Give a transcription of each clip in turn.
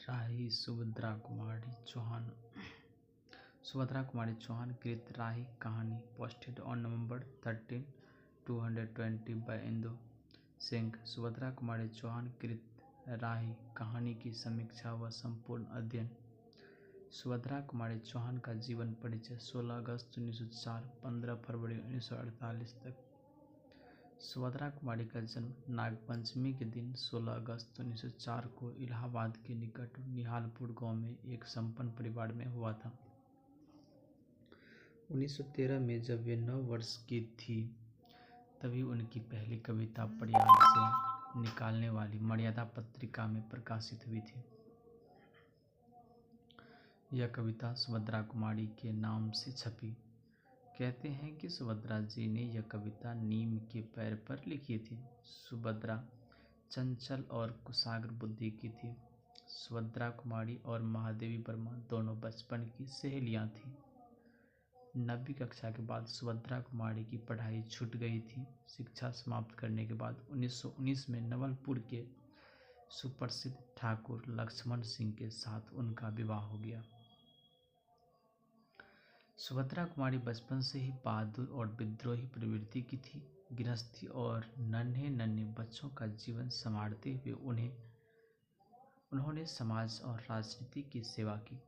राही सुभद्रा कुमारी चौहान कृत राही कहानी posted on November 13, 220 by Indu Singh. Subhadra Kumari Chauhan कृत राही कहानी की समीक्षा व संपूर्ण अध्ययन। सुभद्रा कुमारी चौहान का जीवन परिचय 16 अगस्त 1904 15 फरवरी 1948 तक। सुभद्रा कुमारी का जन्म नागपंचमी के दिन 16 अगस्त 1904 को इलाहाबाद के निकट निहालपुर गांव में एक संपन्न परिवार में हुआ था। 1913 में जब वे 9 वर्ष की थी तभी उनकी पहली कविता प्रयाग से निकालने वाली मर्यादा पत्रिका में प्रकाशित हुई थी। यह कविता सुभद्रा कुमारी के नाम से छपी। कहते हैं कि सुभद्रा जी ने यह कविता नीम के पैर पर लिखी थी। सुभद्रा चंचल और कुशाग्र बुद्धि की थी। सुभद्रा कुमारी और महादेवी वर्मा दोनों बचपन की सहेलियां थीं। 9वीं कक्षा के बाद सुभद्रा कुमारी की पढ़ाई छूट गई थी। शिक्षा समाप्त करने के बाद 1919 में नवलपुर के सुप्रसिद्ध ठाकुर लक्ष्मण सिंह के साथ उनका विवाह हो गया। सुभद्रा कुमारी बचपन से ही बहादुर और विद्रोही प्रवृत्ति की थी। गृहस्थी और नन्हे नन्हे बच्चों का जीवन संवारते हुए उन्होंने समाज और राजनीति की सेवा की।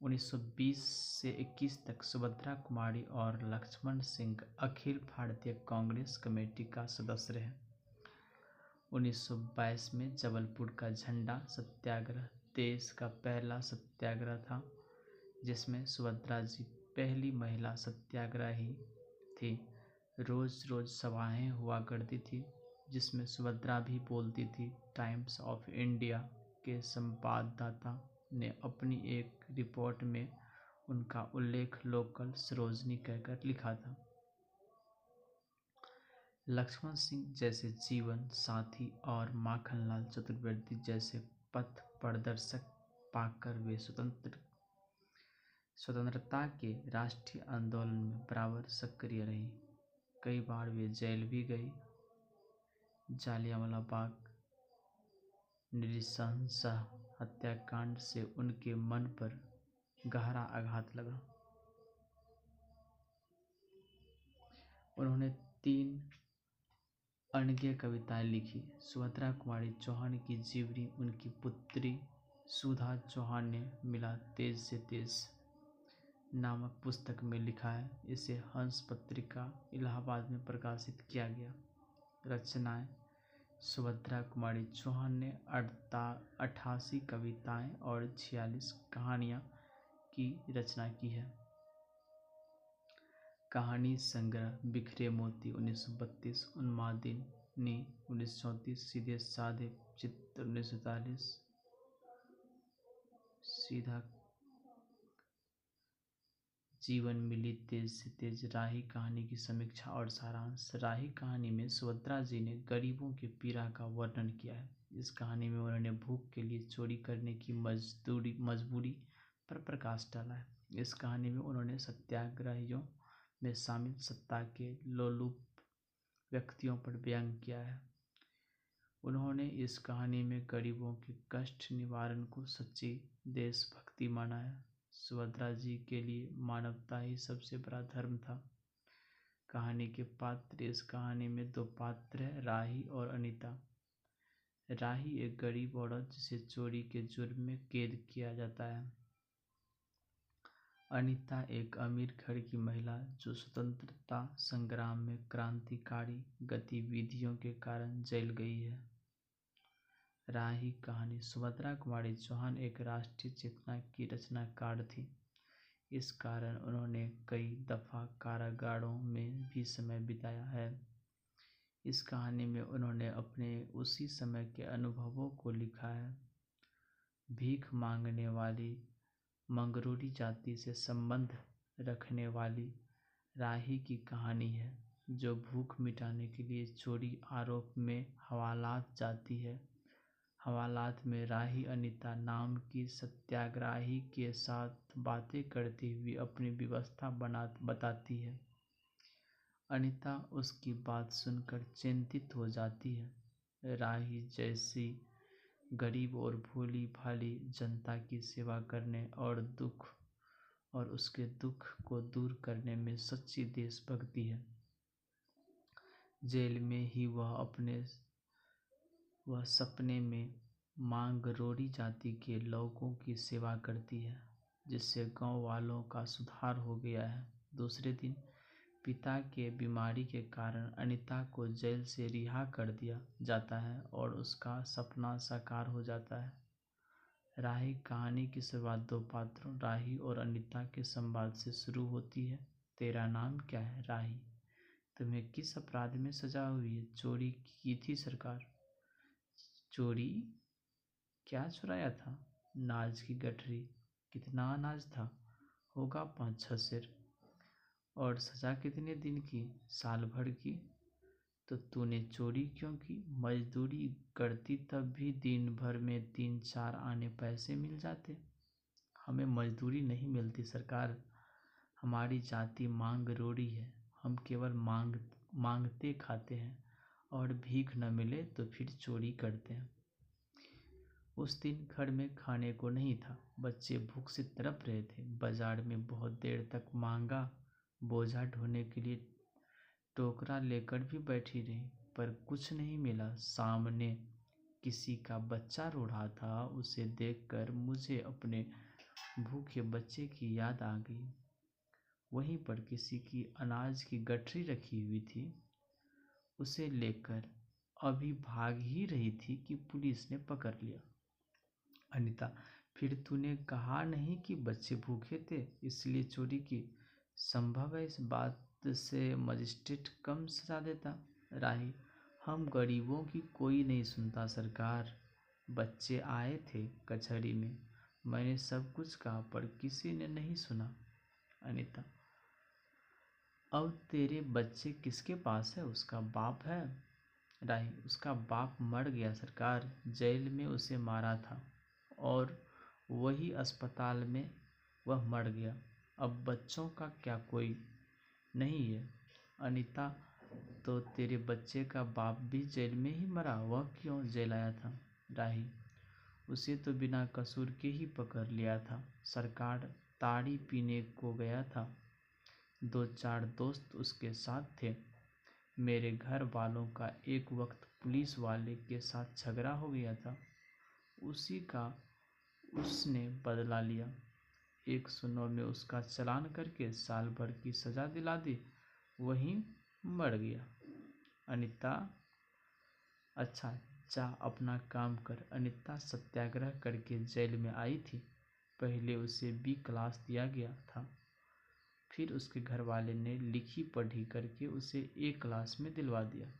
1920 से 21 तक सुभद्रा कुमारी और लक्ष्मण सिंह अखिल भारतीय कांग्रेस कमेटी का सदस्य रहे। 1922 में जबलपुर का झंडा सत्याग्रह देश का पहला सत्याग्रह था, जिसमें सुभद्रा जी पहली महिला सत्याग्रही थी। रोज रोज सभाएं हुआ करती थी, जिसमें सुभद्रा भी बोलती थी। टाइम्स ऑफ इंडिया के संवाददाता ने अपनी एक रिपोर्ट में उनका उल्लेख लोकल सरोजनी कहकर लिखा था। लक्ष्मण सिंह जैसे जीवन साथी और माखनलाल चतुर्वेदी जैसे पथ प्रदर्शक पाकर वे स्वतंत्रता के राष्ट्रीय आंदोलन में बराबर सक्रिय रही। कई बार वे जेल भी गई। जालियांवाला बाग नृशंस हत्याकांड से उनके मन पर गहरा आघात लगा। उन्होंने 3 अनग्य कविताएं लिखी। सुभद्रा कुमारी चौहान की जीवनी उनकी पुत्री सुधा चौहान ने मिला तेज से तेज नामक पुस्तक में लिखा है। इसे हंस पत्रिका इलाहाबाद में प्रकाशित किया गया। रचनाएं सुभद्रा कुमारी चौहान ने 88 कविताएं और 46 कहानियां की रचना की है। कहानी संग्रह बिखरे मोती 1932, उन्मादिनी 1934, सीधे साधे चित्र 1943, सीधा जीवन मिली तेज से तेज, राही कहानी की समीक्षा और सारांश। राही कहानी में सुभद्रा जी ने गरीबों के पीड़ा का वर्णन किया है। इस कहानी में उन्होंने भूख के लिए चोरी करने की मजबूरी पर प्रकाश डाला है। इस कहानी में उन्होंने सत्याग्रहियों में शामिल सत्ता के लोलुप व्यक्तियों पर व्यंग किया है। उन्होंने इस कहानी में गरीबों के कष्ट निवारण को सच्ची देशभक्ति माना है। सुभद्रा जी के लिए मानवता ही सबसे बड़ा धर्म था। कहानी के पात्र। इस कहानी में 2 पात्र हैं, राही और अनीता। राही एक गरीब औरत जिसे चोरी के जुर्म में कैद किया जाता है। अनीता एक अमीर घर की महिला जो स्वतंत्रता संग्राम में क्रांतिकारी गतिविधियों के कारण जेल गई है। राही कहानी। सुभद्रा कुमारी चौहान एक राष्ट्रीय चेतना की रचनाकार थी। इस कारण उन्होंने कई दफा कारागारों में भी समय बिताया है। इस कहानी में उन्होंने अपने उसी समय के अनुभवों को लिखा है। भीख मांगने वाली मंगरूरी जाति से संबंध रखने वाली राही की कहानी है, जो भूख मिटाने के लिए चोरी आरोप में हवालात जाती है। हवालात में राही अनीता नाम की सत्याग्रही के साथ बातें करती हुई अपनी व्यवस्था बताती है। अनीता उसकी बात सुनकर चिंतित हो जाती है। राही जैसी गरीब और भोली भाली जनता की सेवा करने और उसके दुख को दूर करने में सच्ची देशभक्ति है। जेल में ही वह सपने में मांगरोड़ी जाति के लोगों की सेवा करती है, जिससे गांव वालों का सुधार हो गया है। दूसरे दिन पिता के बीमारी के कारण अनीता को जेल से रिहा कर दिया जाता है और उसका सपना साकार हो जाता है। राही कहानी की शुरुआत दो पात्रों राही और अनीता के संवाद से शुरू होती है। तेरा नाम क्या है? राही। तुम्हें किस अपराध में सजा हुई है? चोरी की थी सरकार। चोरी? क्या चुराया था? अनाज की गठरी। कितना अनाज था? होगा 5-6 सेर। और सजा कितने दिन की? साल भर की। तो तूने चोरी क्यों की? मजदूरी करती तब भी दिन भर में 3-4 आने पैसे मिल जाते। हमें मजदूरी नहीं मिलती सरकार। हमारी जाति मांग रोड़ी है। हम केवल मांगते खाते हैं और भीख न मिले तो फिर चोरी करते हैं। उस दिन घर में खाने को नहीं था। बच्चे भूख से तड़प रहे थे। बाजार में बहुत देर तक मांगा बोझा ढोने के लिए टोकरा लेकर भी बैठी रही, पर कुछ नहीं मिला। सामने किसी का बच्चा रो रहा था। उसे देखकर मुझे अपने भूखे बच्चे की याद आ गई। वहीं पर किसी की अनाज की गठरी रखी हुई थी। उसे लेकर अभी भाग ही रही थी कि पुलिस ने पकड़ लिया। अनीता, फिर तूने कहा नहीं कि बच्चे भूखे थे इसलिए चोरी की? संभव है इस बात से मजिस्ट्रेट कम सजा देता। राही, हम गरीबों की कोई नहीं सुनता सरकार। बच्चे आए थे कचहरी में, मैंने सब कुछ कहा पर किसी ने नहीं सुना। अनीता, अब तेरे बच्चे किसके पास है? उसका बाप है? राही, उसका बाप मर गया सरकार। जेल में उसे मारा था और वही अस्पताल में वह मर गया। अब बच्चों का क्या कोई नहीं है? अनीता, तो तेरे बच्चे का बाप भी जेल में ही मरा, वह क्यों जेल आया था? राही, उसे तो बिना कसूर के ही पकड़ लिया था सरकार। ताड़ी पीने को गया था। 2-4 दोस्त उसके साथ थे। मेरे घर वालों का एक वक्त पुलिस वाले के साथ झगड़ा हो गया था, उसी का उसने बदला लिया। 109 में उसका चालान करके साल भर की सजा दिला दी, वहीं मर गया। अनीता, अच्छा जा अपना काम कर। अनीता सत्याग्रह करके जेल में आई थी। पहले उसे B क्लास दिया गया था, फिर उसके घर वाले ने लिखी पढ़ी करके उसे A क्लास में दिलवा दिया।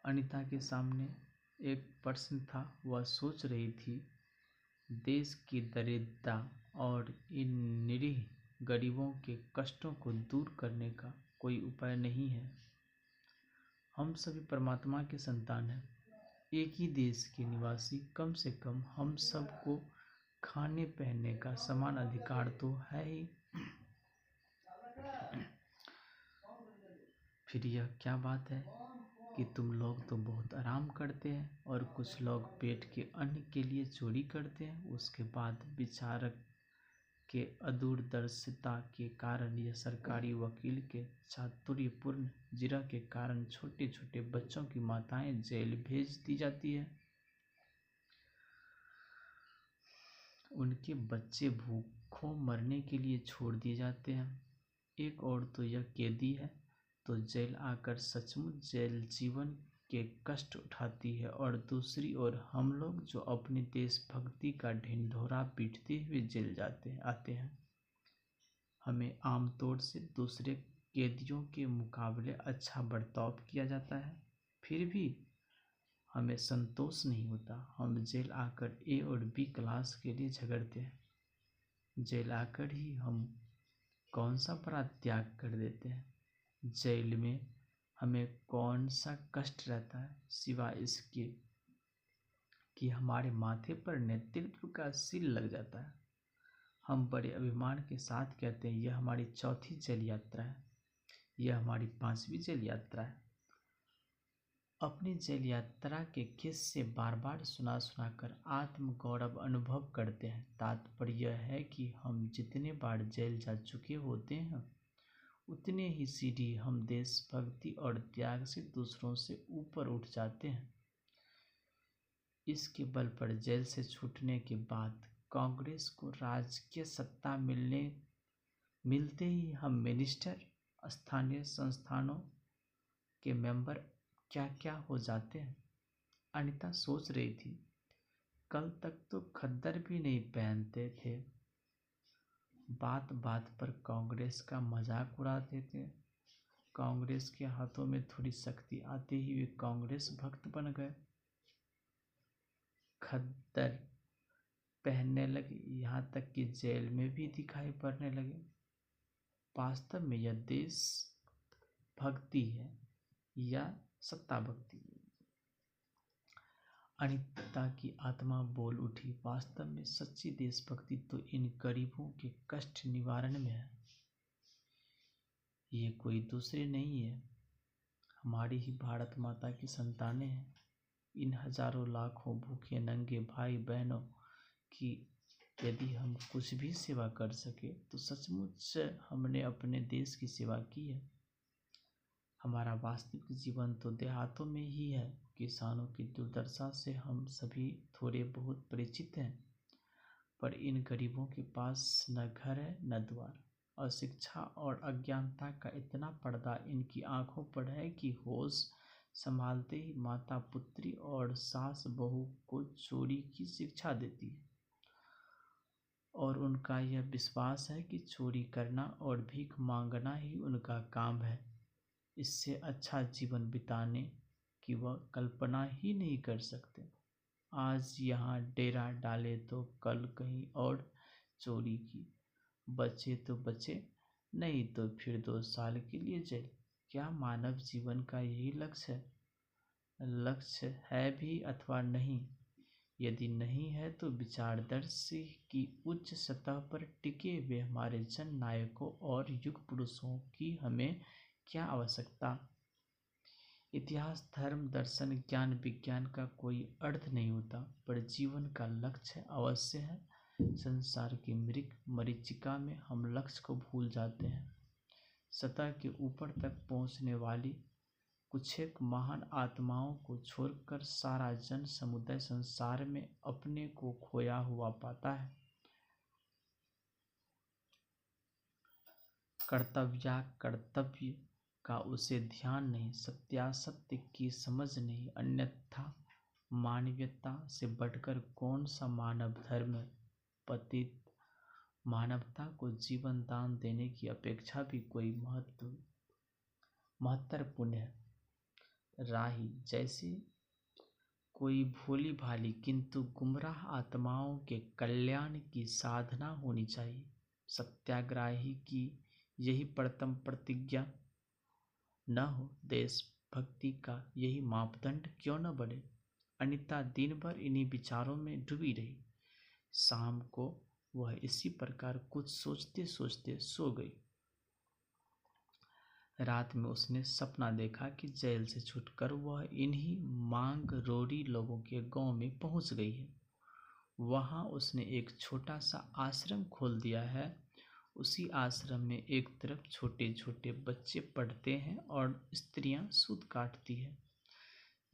अनीता के सामने एक प्रश्न था। वह सोच रही थी, देश की दरिद्रता और इन निरीह गरीबों के कष्टों को दूर करने का कोई उपाय नहीं है? हम सभी परमात्मा के संतान हैं, एक ही देश के निवासी। कम से कम हम सबको खाने पहनने का समान अधिकार तो है ही। फिर यह क्या बात है कि तुम लोग तो बहुत आराम करते हैं और कुछ लोग पेट के अन्न के लिए चोरी करते हैं। उसके बाद विचारक के अदूरदर्शिता के कारण यह सरकारी वकील के चातुर्यपूर्ण जिरह के कारण छोटे छोटे बच्चों की माताएं जेल भेज दी जाती है। उनके बच्चे भूखों मरने के लिए छोड़ दिए जाते हैं। एक और तो यह कैदी है तो जेल आकर सचमुच जेल जीवन के कष्ट उठाती है, और दूसरी ओर हम लोग जो अपनी देशभक्ति का ढिंढोरा पीटते हुए जेल आते हैं। हमें आमतौर से दूसरे कैदियों के मुकाबले अच्छा बर्ताव किया जाता है, फिर भी हमें संतोष नहीं होता। हम जेल आकर A और B क्लास के लिए झगड़ते हैं। जेल आकर ही हम कौन सा बड़ा त्याग कर देते हैं? जेल में हमें कौन सा कष्ट रहता है सिवाय इसके कि हमारे माथे पर नेतृत्व का सील लग जाता है। हम बड़े अभिमान के साथ कहते हैं, यह हमारी 4थी जेल यात्रा है, यह हमारी 5वीं जेल यात्रा है। अपनी जेल यात्रा के किस्से बार बार सुना सुनाकर आत्म गौरव अनुभव करते हैं। तात्पर्य यह है कि हम जितने बार जेल जा चुके होते हैं उतने ही सीढ़ी हम देशभक्ति और त्याग से दूसरों से ऊपर उठ जाते हैं। इसके बल पर जेल से छूटने के बाद कांग्रेस को राजकीय सत्ता मिलते ही हम मिनिस्टर, स्थानीय संस्थानों के मेंबर क्या क्या हो जाते हैं। अनीता सोच रही थी, कल तक तो खद्दर भी नहीं पहनते थे, बात बात पर कांग्रेस का मजाक उड़ाते थे। कांग्रेस के हाथों में थोड़ी शक्ति आते ही वे कांग्रेस भक्त बन गए, खद्दर पहनने लगे, यहाँ तक कि जेल में भी दिखाई पड़ने लगे। वास्तव में यह देश भक्ति है या सत्ता भक्ति? अनीता की आत्मा बोल उठी, वास्तव में सच्ची देशभक्ति तो इन गरीबों के कष्ट निवारण में है। ये कोई दूसरे नहीं है, हमारी ही भारत माता की संतानें हैं। इन हजारों लाखों भूखे नंगे भाई बहनों की यदि हम कुछ भी सेवा कर सके तो सचमुच हमने अपने देश की सेवा की है। हमारा वास्तविक जीवन तो देहातों में ही है। किसानों की दुर्दशा से हम सभी थोड़े बहुत परिचित हैं, पर इन गरीबों के पास न घर है न द्वार। अशिक्षा और अज्ञानता का इतना पर्दा इनकी आंखों पर है कि होश संभालते ही माता पुत्री और सास बहू को चोरी की शिक्षा देती है, और उनका यह विश्वास है कि चोरी करना और भीख मांगना ही उनका काम है। इससे अच्छा जीवन बिताने की वह कल्पना ही नहीं कर सकते। आज यहाँ डेरा डाले तो कल कहीं और चोरी की, बचे तो बचे, नहीं तो फिर 2 साल के लिए जेल। क्या मानव जीवन का यही लक्ष्य है भी अथवा नहीं? यदि नहीं है तो विचारदर्श की उच्च सतह पर टिके हुए हमारे जन नायकों और युग पुरुषों की हमें क्या आवश्यकता? इतिहास, धर्म, दर्शन, ज्ञान, विज्ञान का कोई अर्थ नहीं होता, पर जीवन का लक्ष्य अवश्य है। संसार की मरीचिका में हम लक्ष्य को भूल जाते हैं। सतह के ऊपर तक पहुंचने वाली कुछ एक महान आत्माओं को छोड़कर सारा जन समुदाय संसार में अपने को खोया हुआ पाता है। कर्तव्य का उसे ध्यान नहीं, सत्यासत्य की समझ नहीं, अन्यथा मानवीयता से बढ़कर कौन सा मानव धर्म है। पतित मानवता को जीवन दान देने की अपेक्षा भी कोई महत्वपूर्ण है। राही जैसी कोई भोली भाली किंतु गुमराह आत्माओं के कल्याण की साधना होनी चाहिए। सत्याग्रही की यही प्रथम प्रतिज्ञा न हो, देशभक्ति का यही मापदंड क्यों न बने? अनीता दिन भर इन्हीं विचारों में डूबी रही। शाम को वह इसी प्रकार कुछ सोचते सोचते सो गई। रात में उसने सपना देखा कि जेल से छूटकर वह इन्हीं मांगरोरी लोगों के गांव में पहुंच गई है। वहां उसने एक छोटा सा आश्रम खोल दिया है। उसी आश्रम में एक तरफ छोटे छोटे बच्चे पढ़ते हैं और स्त्रियां सूत काटती है,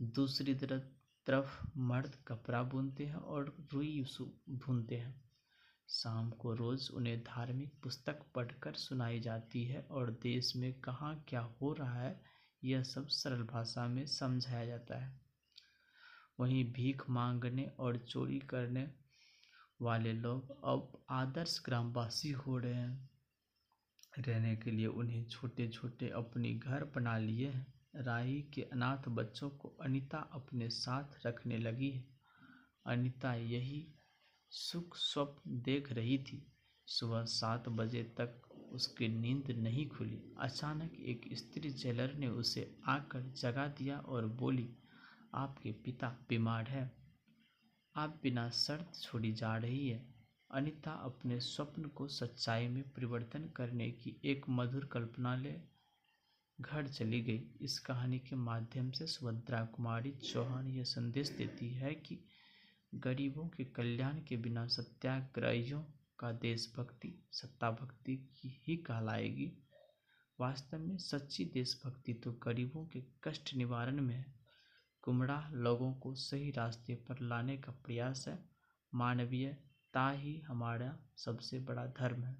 दूसरी तरफ मर्द कपड़ा बुनते हैं और रुई भूनते हैं। शाम को रोज उन्हें धार्मिक पुस्तक पढ़कर सुनाई जाती है और देश में कहाँ क्या हो रहा है यह सब सरल भाषा में समझाया जाता है। वहीं भीख मांगने और चोरी करने वाले लोग अब आदर्श ग्रामवासी हो रहे हैं। रहने के लिए उन्हें छोटे छोटे अपने घर बना लिए हैं। राही के अनाथ बच्चों को अनीता अपने साथ रखने लगी है। अनीता यही सुख स्वप्न देख रही थी। सुबह 7 बजे तक उसकी नींद नहीं खुली। अचानक एक स्त्री जेलर ने उसे आकर जगा दिया और बोली, आपके पिता बीमार है, आप बिना शर्त छोड़ी जा रही है। अनीता अपने स्वप्न को सच्चाई में परिवर्तन करने की एक मधुर कल्पना घर चली गई। इस कहानी के माध्यम से सुभद्रा कुमारी चौहान यह संदेश देती है कि गरीबों के कल्याण के बिना सत्याग्रहियों का देशभक्ति सत्ता भक्ति की ही कहलाएगी। वास्तव में सच्ची देशभक्ति तो गरीबों के कष्ट निवारण में है, गुमराह लोगों को सही रास्ते पर लाने का प्रयास है। मानवीयता ही हमारा सबसे बड़ा धर्म है।